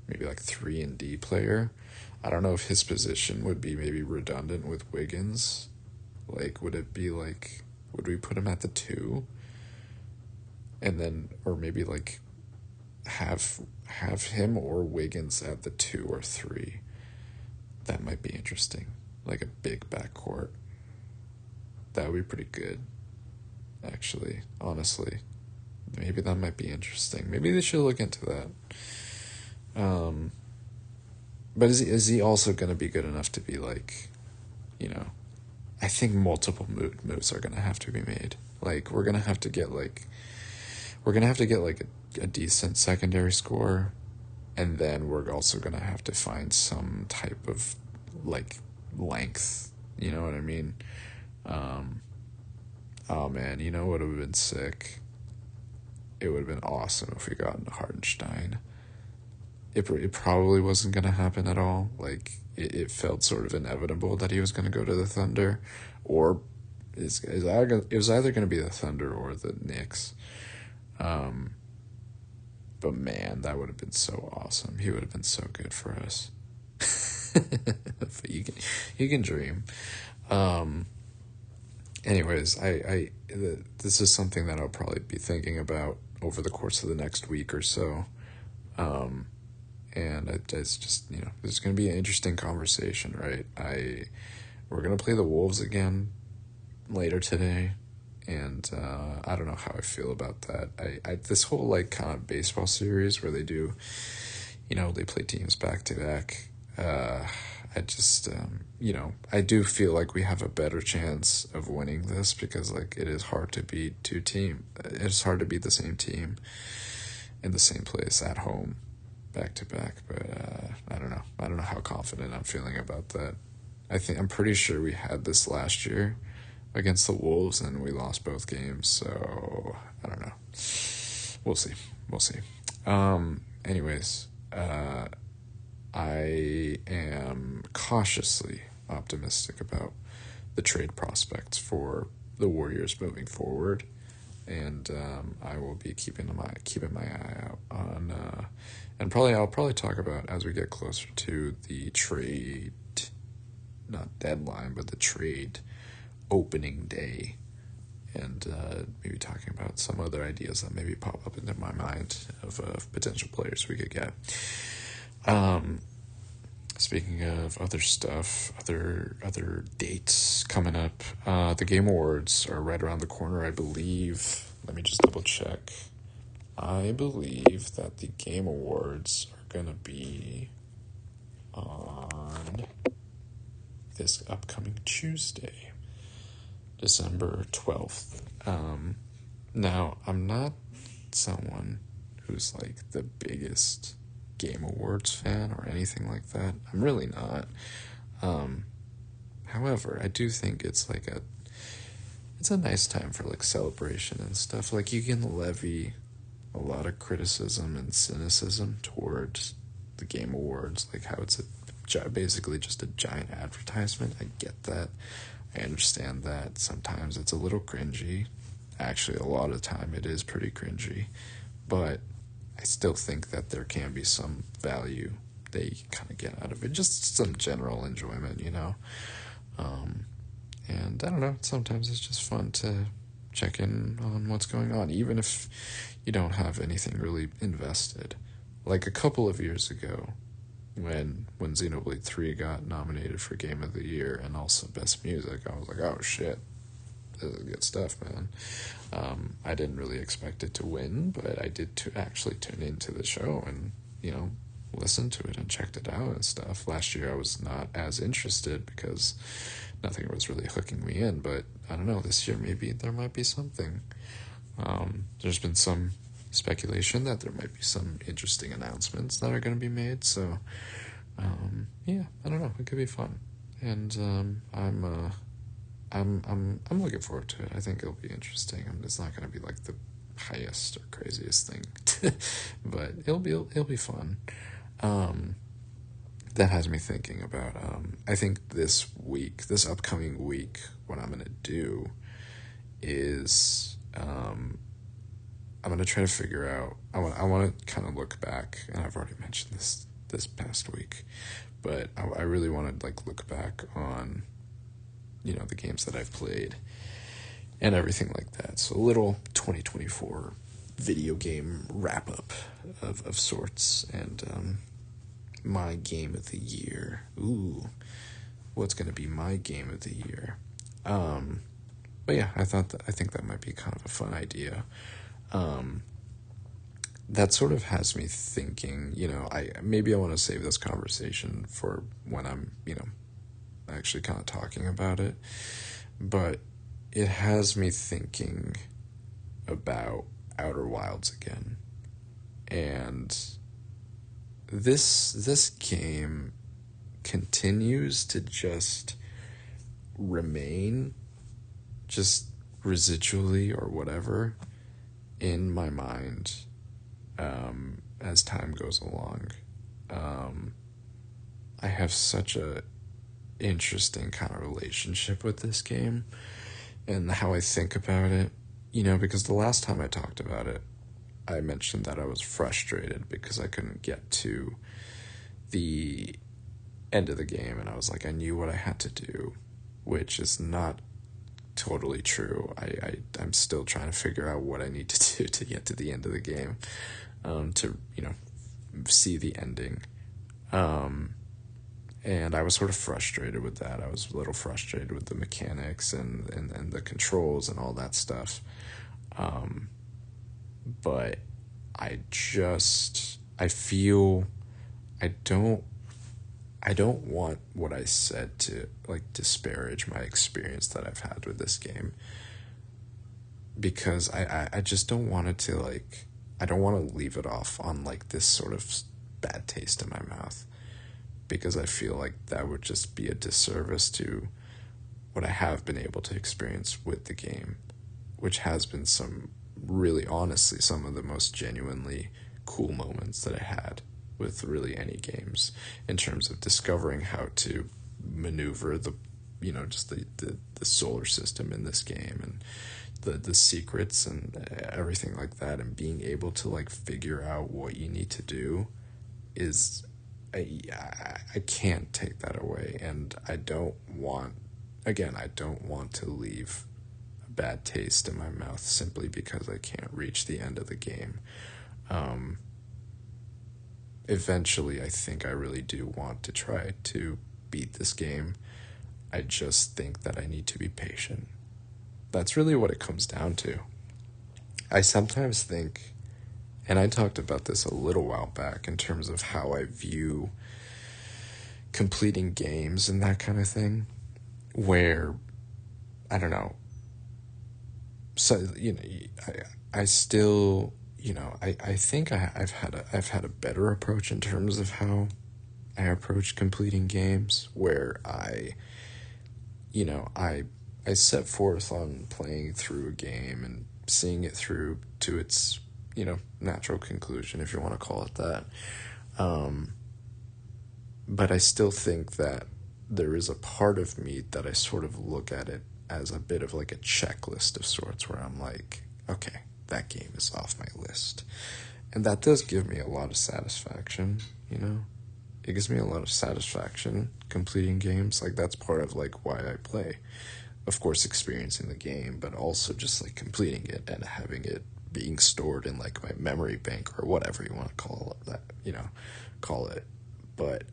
maybe like 3 and D player. I don't know if his position would be maybe redundant with Wiggins. Like, would it be like, would we put him at the 2? And then, or maybe like have him or Wiggins at the 2 or 3. That might be interesting. Like a big backcourt. That would be pretty good, actually, honestly. Maybe that might be interesting. Maybe they should look into that. But is he also going to be good enough to be like, you know, I think multiple moves are going to have to be made. Like, we're going to have to get like, a decent secondary score, and then we're also going to have to find some type of like length. You know what I mean? Oh man, you know what would have been sick? It would have been awesome if we got into Hardenstein. It probably wasn't going to happen at all. Like, it felt sort of inevitable that he was going to go to the Thunder, or it was either going to be the Thunder or the Knicks. But man, that would have been so awesome. He would have been so good for us. But you can dream. Anyways, this is something that I'll probably be thinking about over the course of the next week or so. And it's just, it's going to be an interesting conversation, right? We're going to play the Wolves again later today, and I don't know how I feel about that. I this whole like kind of baseball series where they do, they play teams back to back. I just, I do feel like we have a better chance of winning this because like it is hard to beat it's hard to beat the same team in the same place at home back to back. But I don't know how confident I'm feeling about that. I'm pretty sure we had this last year against the Wolves and we lost both games, so I don't know. We'll see. Anyways, I am cautiously optimistic about the trade prospects for the Warriors moving forward, and I will be keeping my eye out on, and I'll probably talk about as we get closer to the trade, not deadline, but the trade opening day, and maybe talking about some other ideas that maybe pop up into my mind of potential players we could get. Speaking of other stuff, other dates coming up, the Game Awards are right around the corner, I believe. Let me just double check. I believe that the Game Awards are gonna be on this upcoming Tuesday, December 12th. Now, I'm not someone who's like the biggest Game Awards fan or anything like that. I'm really not. However, I do think it's a nice time for like celebration and stuff. Like, you can levy a lot of criticism and cynicism towards the Game Awards, like how it's basically just a giant advertisement. I get that. I understand that sometimes it's a little cringy. Actually, a lot of the time it is pretty cringy, but I still think that there can be some value they kind of get out of it, just some general enjoyment, and I don't know, sometimes it's just fun to check in on what's going on, even if you don't have anything really invested. Like a couple of years ago, when Xenoblade 3 got nominated for Game of the Year and also Best Music, I was like, oh shit, this is good stuff, man. I didn't really expect it to win, but I did actually tune into the show and, listened to it and checked it out and stuff. Last year I was not as interested because nothing was really hooking me in, but I don't know, this year maybe there might be something. There's been some speculation that there might be some interesting announcements that are going to be made, so yeah, I don't know, it could be fun, and I'm looking forward to it. I think it'll be interesting. It's not going to be like the highest or craziest thing, but it'll be fun. That has me thinking about. I think this upcoming week, what I'm going to do is I'm gonna try to figure out. I want to kind of look back, and I've already mentioned this past week, but I really want to like look back on the games that I've played and everything like that. So a little 2024 video game wrap up of sorts, and my game of the year. Ooh, what's gonna be my game of the year? But yeah, I think that might be kind of a fun idea. That sort of has me thinking, I want to save this conversation for when I'm, actually kind of talking about it. But it has me thinking about Outer Wilds again. And this game continues to just remain just residually or whatever in my mind as time goes along. I have such a interesting kind of relationship with this game and how I think about it, because the last time I talked about it, I mentioned that I was frustrated because I couldn't get to the end of the game, and I was like, I knew what I had to do, which is not totally true. I'm still trying to figure out what I need to do to get to the end of the game, to see the ending. And I was sort of frustrated with that. I was a little frustrated with the mechanics and the controls and all that stuff. But I feel I don't want what I said to like disparage my experience that I've had with this game, because I just don't want it to like, I don't want to leave it off on like this sort of bad taste in my mouth, because I feel like that would just be a disservice to what I have been able to experience with the game, which has been really honestly some of the most genuinely cool moments that I had with really any games, in terms of discovering how to maneuver just the solar system in this game, and the secrets and everything like that, and being able to like figure out what you need to do is, I can't take that away, and I don't want to leave a bad taste in my mouth simply because I can't reach the end of the game. Eventually, I think I really do want to try to beat this game. I just think that I need to be patient. That's really what it comes down to. I sometimes think, and I talked about this a little while back in terms of how I view completing games and that kind of thing, where, I don't know, so, I still, I think I've had a better approach in terms of how I approach completing games, where I set forth on playing through a game and seeing it through to its, natural conclusion, if you want to call it that. But I still think that there is a part of me that I sort of look at it as a bit of like a checklist of sorts, where I'm like, okay, that game is off my list. And that does give me a lot of satisfaction, It gives me a lot of satisfaction completing games. Like, that's part of like why I play. Of course, experiencing the game, but also just like completing it and having it being stored in like my memory bank or whatever you want to call it. But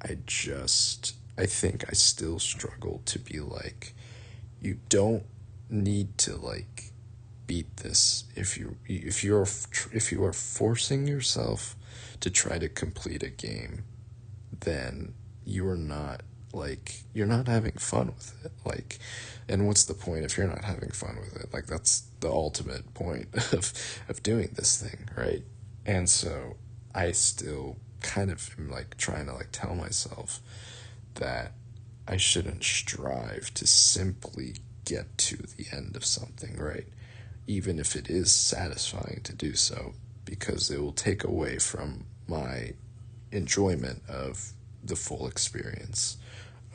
I think I still struggle to be like, you don't need to like beat this if you are forcing yourself to try to complete a game, then you're not having fun with it. Like, and what's the point if you're not having fun with it? Like, that's the ultimate point of doing this thing, right? And so I still kind of am like trying to like tell myself that I shouldn't strive to simply get to the end of something, right? Even if it is satisfying to do so, because it will take away from my enjoyment of the full experience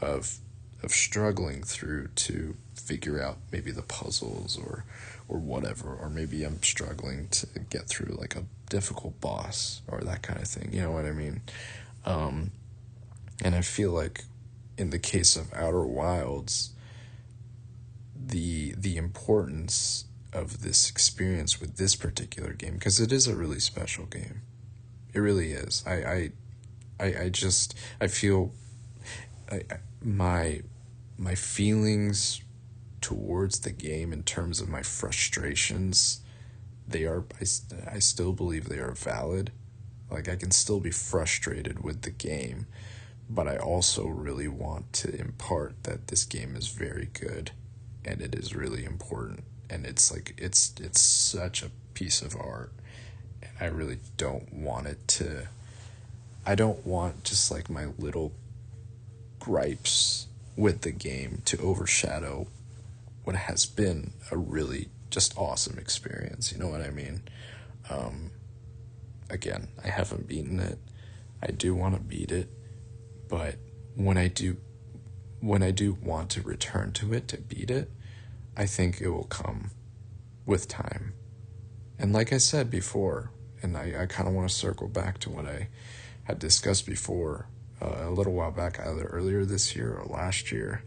of struggling through to figure out maybe the puzzles or or whatever, or maybe I'm struggling to get through like a difficult boss or that kind of thing. You know what I mean? And I feel like in the case of Outer Wilds, the importance of this experience with this particular game, because it is a really special game. It really is. I just I feel my my feelings towards the game in terms of my frustrations, they are I still believe they are valid. Like I can still be frustrated with the game, but I also really want to impart that this game is very good and it is really important, and it's like it's such a piece of art, and I really don't want it to I don't want just like my little gripes with the game to overshadow what has been a really just awesome experience. You know what I mean? Again, I haven't beaten it. I do want to beat it, but when I do want to return to it to beat it, I think it will come with time. And like I said before, and I kind of want to circle back to what I had discussed before a little while back, either earlier this year or last year,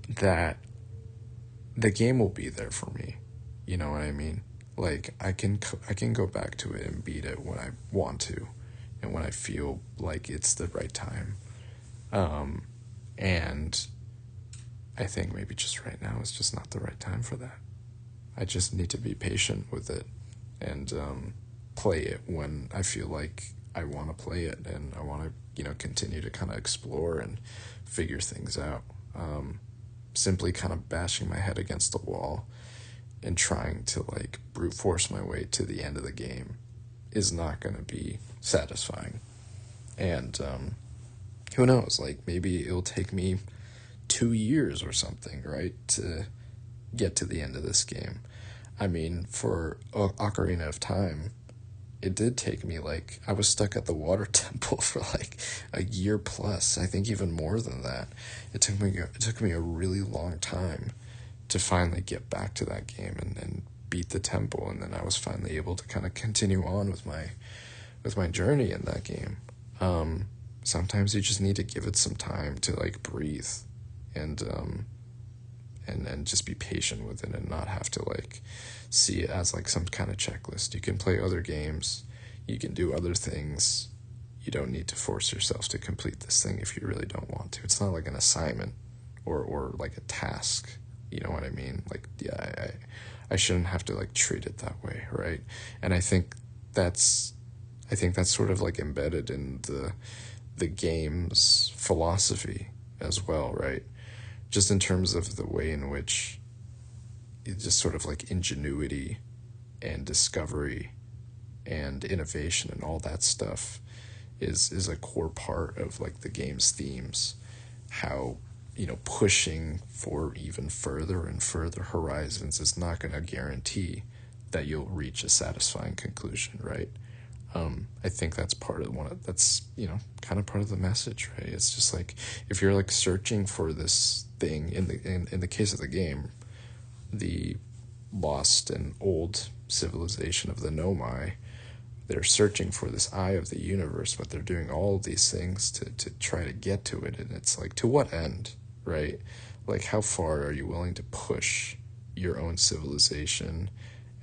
that the game will be there for me. You know what I mean? Like I can go back to it and beat it when I want to, and when I feel like it's the right time. And I think maybe just right now is just not the right time for that. I just need to be patient with it and play it when I feel like I want to play it, and I want to continue to kind of explore and figure things out. Simply kind of bashing my head against the wall and trying to like brute force my way to the end of the game is not going to be satisfying. And who knows, like maybe it'll take me 2 years or something, right, to get to the end of this game. I mean, for Ocarina of Time, it did take me like I was stuck at the water temple for like a year plus. I think even more than that. It took me a really long time to finally get back to that game and beat the temple, and then I was finally able to kind of continue on with my journey in that game. Sometimes you just need to give it some time to like breathe and just be patient with it and not have to like see it as like some kind of checklist. You can play other games, you can do other things. You don't need to force yourself to complete this thing if you really don't want to. It's not like an assignment or like a task. You know what I mean? Like, yeah, I shouldn't have to like treat it that way, right? And I think that's sort of like embedded in the game's philosophy as well, right? Just in terms of the way in which it just sort of like ingenuity and discovery and innovation and all that stuff is a core part of like the game's themes. How pushing for even further and further horizons is not going to guarantee that you'll reach a satisfying conclusion, right? I think that's that's kind of part of the message, right? It's just like if you're like searching for this thing in the case of the game, the lost and old civilization of the Nomai, they're searching for this eye of the universe, but they're doing all of these things to try to get to it, and it's like, to what end, right? Like, how far are you willing to push your own civilization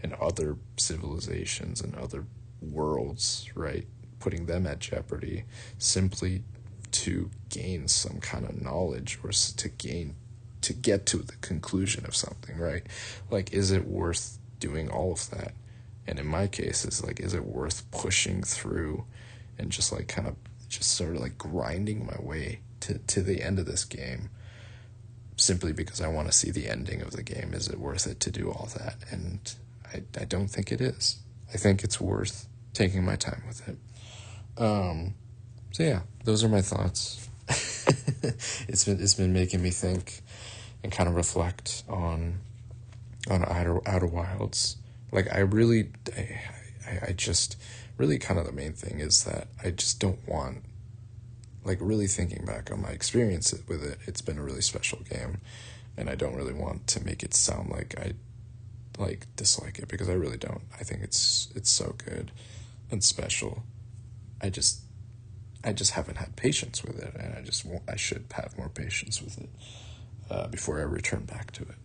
and other civilizations and other worlds, right? Putting them at jeopardy simply to gain some kind of knowledge or to get to the conclusion of something, right? Like, is it worth doing all of that? And in my case, it's like, is it worth pushing through and just like kind of just sort of like grinding my way to the end of this game simply because I want to see the ending of the game? Is it worth it to do all that? And I don't think it is. I think it's worth taking my time with it. So yeah, those are my thoughts. It's been making me think and kind of reflect on Outer Wilds. Like I just really kind of the main thing is that I just don't want, like, really thinking back on my experience with it. It's been a really special game, and I don't really want to make it sound like like dislike it, because I really don't. I think it's so good and special. I just I just haven't had patience with it, and I should have more patience with it before I return back to it.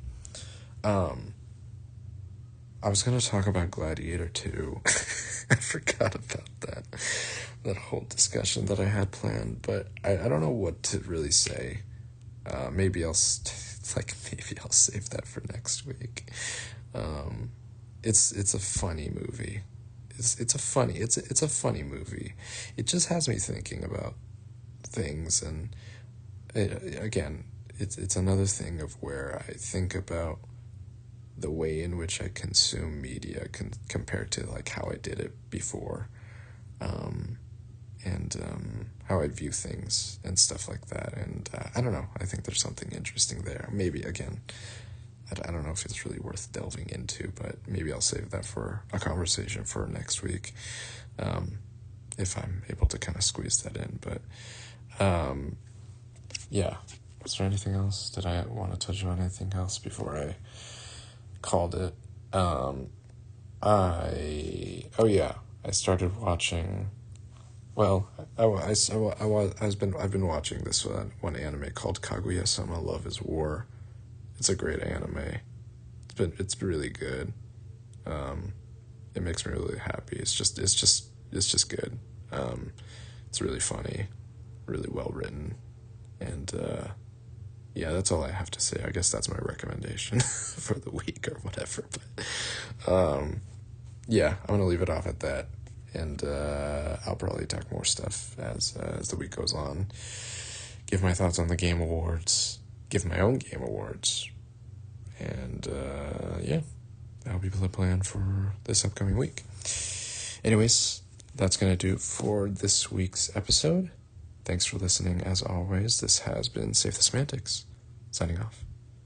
I was gonna talk about Gladiator 2. I forgot about that whole discussion that I had planned, but I don't know what to really say. Maybe maybe I'll save that for next week. It's a funny movie. It's a funny movie. It just has me thinking about things, and again, it's another thing of where I think about the way in which I consume media compared to like how I did it before, and how I view things and stuff like that. And I don't know. I think there's something interesting there. Maybe again, I don't know if it's really worth delving into, but maybe I'll save that for a conversation for next week, if I'm able to kind of squeeze that in. But yeah. Was there anything else? Did I want to touch on anything else before I called it? I started watching. Well, I've been watching this one anime called Kaguya-sama: Love is War. It's a great anime. It's really good. It makes me really happy. It's just good. It's really funny, really well written, and yeah, that's all I have to say. I guess that's my recommendation for the week or whatever. But yeah, I'm gonna leave it off at that, and I'll probably talk more stuff as the week goes on. Give my thoughts on the Game Awards. Give my own Game Awards, and yeah, I hope people have planned for this upcoming week. Anyways, that's gonna do it for this week's episode. Thanks for listening. As always, this has been Save the Semantics. Signing off.